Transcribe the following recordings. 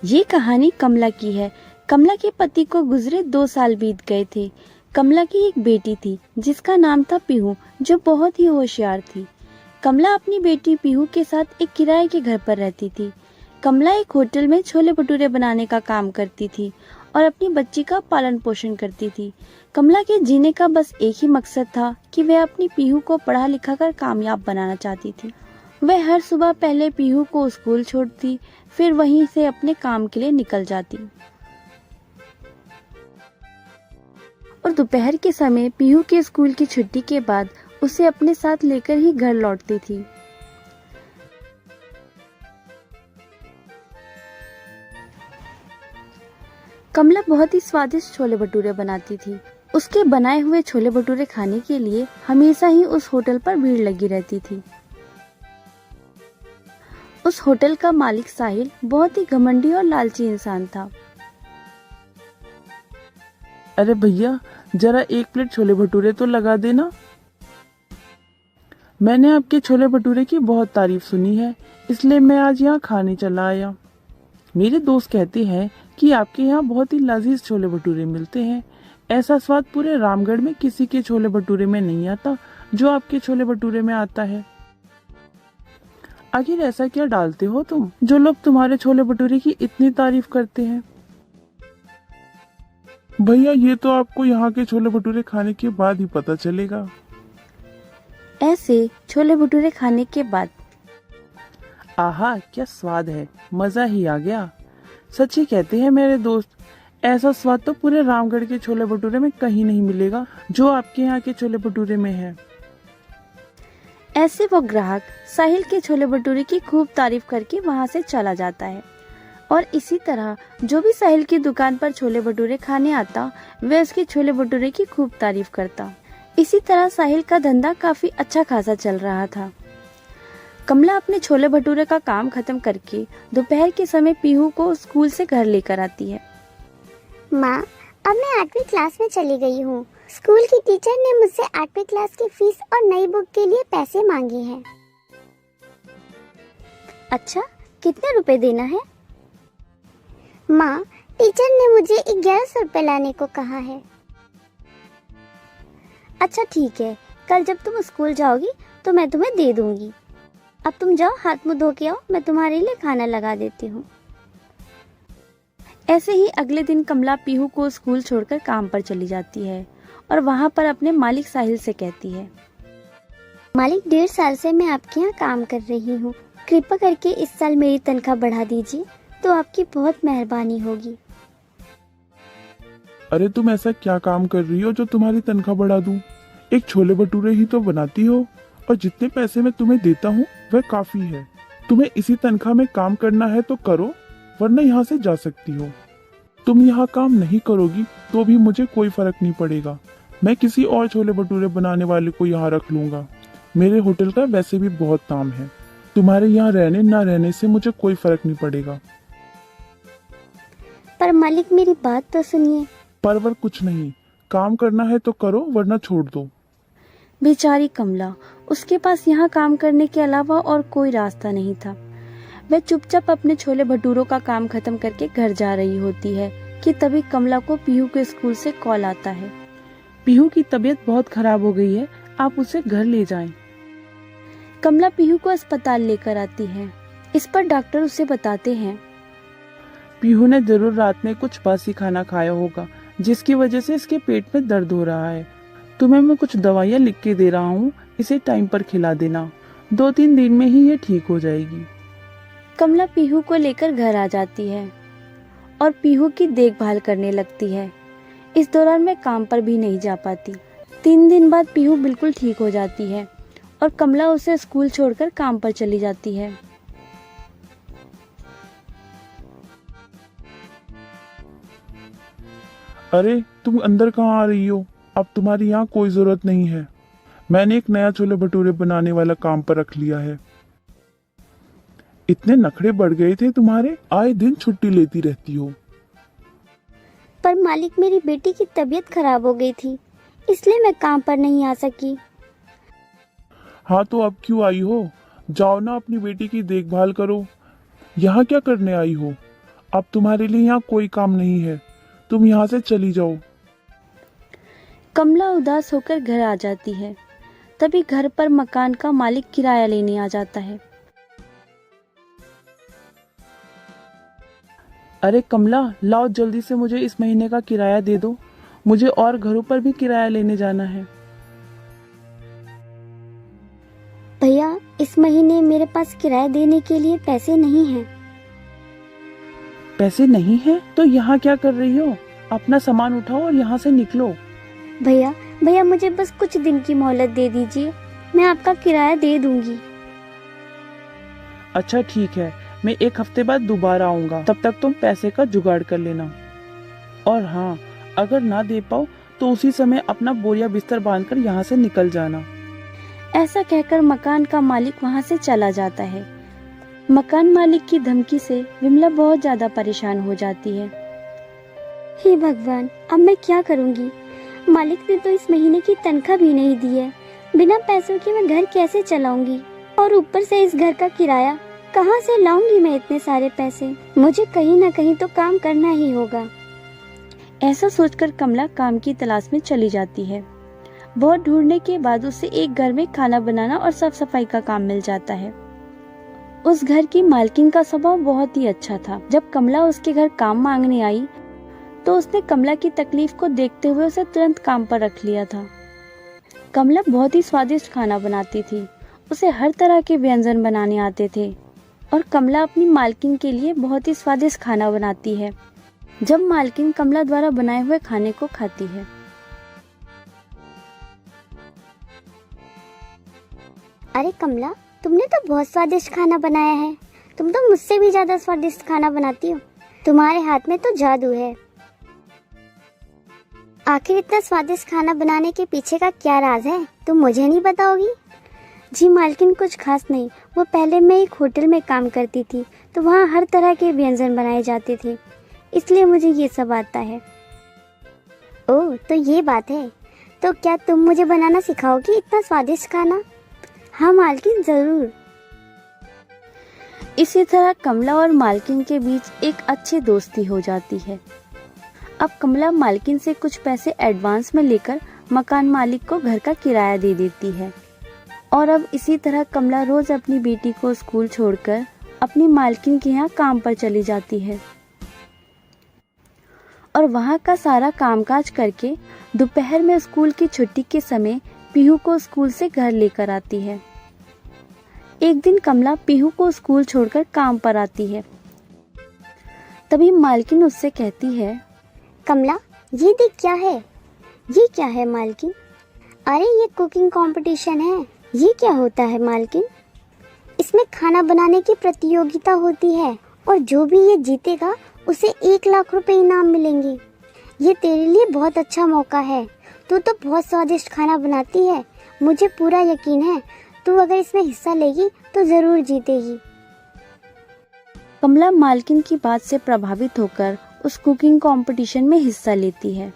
ये कहानी कमला की है। कमला के पति को गुजरे 2 साल बीत गए थे। कमला की एक बेटी थी जिसका नाम था पीहू, जो बहुत ही होशियार थी। कमला अपनी बेटी पीहू के साथ एक किराए के घर पर रहती थी। कमला एक होटल में छोले भटूरे बनाने का काम करती थी और अपनी बच्ची का पालन पोषण करती थी। कमला के जीने का बस एक ही मकसद था कि वह अपनी पीहू को पढ़ा लिखा कर कामयाब बनाना चाहती थी। वह हर सुबह पहले पीहू को स्कूल छोड़ती, फिर वहीं से अपने काम के लिए निकल जाती और दोपहर के समय पीहू के स्कूल की छुट्टी के बाद उसे अपने साथ लेकर ही घर लौटती थी। कमला बहुत ही स्वादिष्ट छोले भटूरे बनाती थी। उसके बनाए हुए छोले भटूरे खाने के लिए हमेशा ही उस होटल पर भीड़ लगी रहती थी। उस होटल का मालिक साहिल बहुत ही घमंडी और लालची इंसान था। अरे भैया, जरा एक प्लेट छोले भटूरे तो लगा देना। मैंने आपके छोले भटूरे की बहुत तारीफ सुनी है, इसलिए मैं आज यहाँ खाने चला आया। मेरे दोस्त कहते हैं कि आपके यहाँ बहुत ही लजीज छोले भटूरे मिलते हैं। ऐसा स्वाद पूरे रामगढ़ में किसी के छोले भटूरे में नहीं आता जो आपके छोले भटूरे में आता है। आखिर ऐसा क्या डालते हो तुम जो लोग तुम्हारे छोले भटूरे की इतनी तारीफ करते हैं? भैया, ये तो आपको यहाँ के छोले भटूरे खाने के बाद ही पता चलेगा। ऐसे छोले भटूरे खाने के बाद आहा, क्या स्वाद है, मजा ही आ गया। सच ही कहते हैं मेरे दोस्त, ऐसा स्वाद तो पूरे रामगढ़ के छोले भटूरे में कहीं नहीं मिलेगा जो आपके यहाँ के छोले भटूरे में है। ऐसे वो ग्राहक साहिल के छोले भटूरे की खूब तारीफ करके वहां से चला जाता है और इसी तरह जो भी साहिल की दुकान पर छोले भटूरे खाने आता वह उसके छोले भटूरे की खूब तारीफ करता। इसी तरह साहिल का धंधा काफी अच्छा खासा चल रहा था। कमला अपने छोले भटूरे का काम खत्म करके दोपहर के समय पीहू को स्कूल से घर लेकर आती है। माँ, अब मैं 8वीं क्लास में चली गई हूँ। स्कूल की टीचर ने मुझसे 8वीं क्लास की फीस और नई बुक के लिए पैसे मांगे हैं। अच्छा, कितने रुपए देना है? माँ, टीचर ने मुझे 1100 रुपए लाने को कहा है। अच्छा ठीक है, कल जब तुम स्कूल जाओगी तो मैं तुम्हें दे दूंगी। अब तुम जाओ, हाथ मुंह धो के आओ, मैं तुम्हारे लिए खाना लगा देती हूँ। ऐसे ही अगले दिन कमला पीहू को स्कूल छोड़कर काम पर चली जाती है और वहाँ पर अपने मालिक साहिल से कहती है, मालिक, 1.5 साल से मैं आपके यहाँ काम कर रही हूँ। कृपा करके इस साल मेरी तनख्वाह बढ़ा दीजिए तो आपकी बहुत मेहरबानी होगी। अरे तुम ऐसा क्या काम कर रही हो जो तुम्हारी तनख्वाह बढ़ा दूं? एक छोले भटूरे ही तो बनाती हो और जितने पैसे मैं तुम्हें देता हूँ वह काफी है। तुम्हें इसी तनख्वाह में काम करना है तो करो, वरना यहाँ से जा सकती हो। तुम यहाँ काम नहीं करोगी तो भी मुझे कोई फर्क नहीं पड़ेगा। मैं किसी और छोले भटूरे बनाने वाले को यहाँ रख लूंगा। मेरे होटल का वैसे भी बहुत नाम है। तुम्हारे यहाँ रहने ना रहने से मुझे कोई फर्क नहीं पड़ेगा। पर मालिक, मेरी बात तो सुनिए। परवर कुछ नहीं, काम करना है तो करो वरना छोड़ दो। बेचारी कमला, उसके पास यहाँ काम करने के अलावा और कोई रास्ता नहीं था। वह चुपचाप अपने छोले भटूरों का काम खत्म करके घर जा रही होती है कि तभी कमला को पीहू के स्कूल से कॉल आता है। पीहू की तबीयत बहुत खराब हो गई है, आप उसे घर ले जाएं। कमला पीहू को अस्पताल लेकर आती है। इस पर डॉक्टर उसे बताते हैं, पीहू ने जरूर रात में कुछ बासी खाना खाया होगा जिसकी वजह से इसके पेट में दर्द हो रहा है। तुम्हें मैं कुछ दवाइयाँ लिख के दे रहा हूँ, इसे टाइम पर खिला देना। 2-3 दिन में ही ये ठीक हो जाएगी। कमला पीहू को लेकर घर आ जाती है और पीहू की देखभाल करने लगती है। इस दौरान मैं काम पर भी नहीं जा पाती। 3 दिन बाद पीहू बिल्कुल ठीक हो जाती है और कमला उसे स्कूल छोड़कर काम पर चली जाती है। अरे तुम अंदर कहाँ आ रही हो? अब तुम्हारी यहाँ कोई जरूरत नहीं है। मैंने एक नया छोले भटूरे बनाने वाला काम पर रख लिया है। इतने नखरे बढ़ गए थे तुम्हारे, आए दिन छुट्टी लेती रहती हो। पर मालिक, मेरी बेटी की तबीयत खराब हो गई थी, इसलिए मैं काम पर नहीं आ सकी। हाँ तो अब क्यों आई हो? जाओ ना अपनी बेटी की देखभाल करो। यहाँ क्या करने आई हो? अब तुम्हारे लिए यहाँ कोई काम नहीं है, तुम यहाँ से चली जाओ। कमला उदास होकर घर आ जाती है। तभी घर पर मकान का मालिक किराया लेने आ जाता है। अरे कमला, लाओ जल्दी से मुझे इस महीने का किराया दे दो, मुझे और घरों पर भी किराया लेने जाना है। भैया, इस महीने मेरे पास किराया देने के लिए पैसे नहीं हैं। पैसे नहीं है तो यहाँ क्या कर रही हो? अपना सामान उठाओ और यहाँ से निकलो। भैया भैया मुझे बस कुछ दिन की मोहलत दे दीजिए, मैं आपका किराया दे दूंगी। अच्छा ठीक है, मैं 1 हफ्ते बाद दोबारा आऊंगा, तब तक तुम पैसे का जुगाड़ कर लेना। और हाँ, अगर ना दे पाओ तो उसी समय अपना बोरिया बिस्तर बांधकर यहाँ से निकल जाना। ऐसा कहकर मकान का मालिक वहां से चला जाता है। मकान मालिक की धमकी से विमला बहुत ज्यादा परेशान हो जाती है। हे भगवान, अब मैं क्या करूंगी? मालिक ने तो इस महीने की तनख्वाह भी नहीं दी है। बिना पैसों के मैं घर कैसे चलाऊंगी? और ऊपर से इस घर का किराया, कहाँ से लाऊंगी मैं इतने सारे पैसे? मुझे कहीं ना कहीं तो काम करना ही होगा। ऐसा सोचकर कमला काम की तलाश में चली जाती है। बहुत ढूंढने के बाद उसे एक घर में खाना बनाना और साफ सफाई का काम मिल जाता है। उस घर की मालकिन का स्वभाव बहुत ही अच्छा था। जब कमला उसके घर काम मांगने आई तो उसने कमला की तकलीफ को देखते हुए उसे तुरंत काम पर रख लिया था। कमला बहुत ही स्वादिष्ट खाना बनाती थी। उसे हर तरह के व्यंजन बनाने आते थे और कमला अपनी मालकिन के लिए बहुत ही स्वादिष्ट खाना बनाती है। जब मालकिन कमला द्वारा बनाए हुए खाने को खाती है, अरे कमला, तुमने तो बहुत स्वादिष्ट खाना बनाया है। तुम तो मुझसे भी ज्यादा स्वादिष्ट खाना बनाती हो। तुम्हारे हाथ में तो जादू है। आखिर इतना स्वादिष्ट खाना बनाने के पीछे का क्या राज है, तुम मुझे नहीं बताओगी? जी मालकिन, कुछ खास नहीं। वो पहले मैं एक होटल में काम करती थी, तो वहाँ हर तरह के व्यंजन बनाए जाते थे, इसलिए मुझे ये सब आता है। ओह, तो ये बात है। तो क्या तुम मुझे बनाना सिखाओगी इतना स्वादिष्ट खाना? हाँ मालकिन, जरूर। इसी तरह कमला और मालकिन के बीच एक अच्छी दोस्ती हो जाती है। अब कमला मालकिन से कुछ पैसे एडवांस में लेकर मकान मालिक को घर का किराया दे देती है। और अब इसी तरह कमला रोज अपनी बेटी को स्कूल छोड़कर अपनी मालकिन के यहाँ काम पर चली जाती है और वहाँ का सारा कामकाज करके दोपहर में स्कूल की छुट्टी के समय पीहू को स्कूल से घर लेकर आती है। एक दिन कमला पीहू को स्कूल छोड़कर काम पर आती है। तभी मालकिन उससे कहती है, कमला, ये देख क्या है? ये क्या है मालकिन? अरे ये कुकिंग कंपटीशन है। ये क्या होता है मालकिन? इसमें खाना बनाने की प्रतियोगिता होती है और जो भी ये जीतेगा उसे 1 लाख रुपए इनाम मिलेंगे। ये तेरे लिए बहुत अच्छा मौका है। तू तो बहुत स्वादिष्ट खाना बनाती है। मुझे पूरा यकीन है तू अगर इसमें हिस्सा लेगी तो जरूर जीतेगी। कमला मालकिन की बात से प्रभावित होकर उस कुकिंग कंपटीशन में हिस्सा लेती है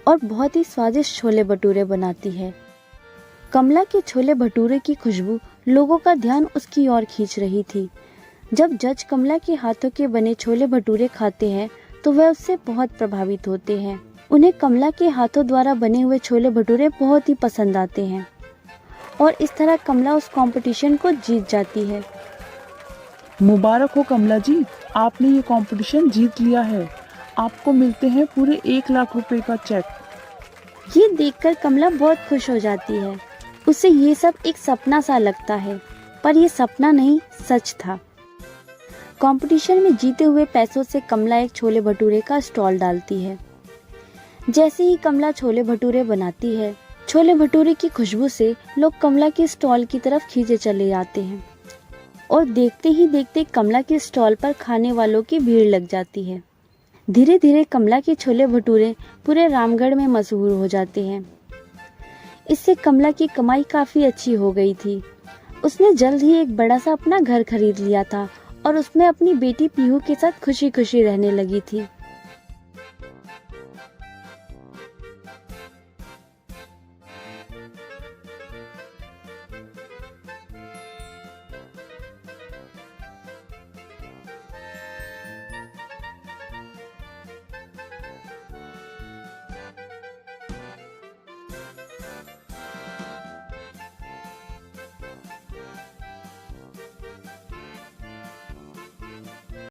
और बहुत ही स्वादिष्ट छोले भटूरे बनाती है। कमला के छोले भटूरे की खुशबू लोगों का ध्यान उसकी ओर खींच रही थी। जब जज कमला के हाथों के बने छोले भटूरे खाते हैं तो वह उससे बहुत प्रभावित होते हैं। उन्हें कमला के हाथों द्वारा बने हुए छोले भटूरे बहुत ही पसंद आते हैं और इस तरह कमला उस कंपटीशन को जीत जाती है। मुबारक हो कमला जी, आपने ये कंपटीशन जीत लिया है। आपको मिलते हैं पूरे 1 लाख रुपए का चेक। ये देखकर कमला बहुत खुश हो जाती है। उसे ये सब एक सपना सा लगता है, पर ये सपना नहीं, सच था। कंपटीशन में जीते हुए पैसों से कमला एक छोले भटूरे का स्टॉल डालती है। जैसे ही कमला छोले भटूरे बनाती है, छोले भटूरे की खुशबू से लोग कमला के स्टॉल की तरफ खींचे चले जाते हैं और देखते ही देखते कमला के स्टॉल पर खाने वालों की भीड़ लग जाती है। धीरे धीरे कमला के छोले भटूरे पूरे रामगढ़ में मशहूर हो जाते हैं। इससे कमला की कमाई काफी अच्छी हो गई थी। उसने जल्द ही एक बड़ा सा अपना घर खरीद लिया था और उसमें अपनी बेटी पीहू के साथ खुशी खुशी रहने लगी थी।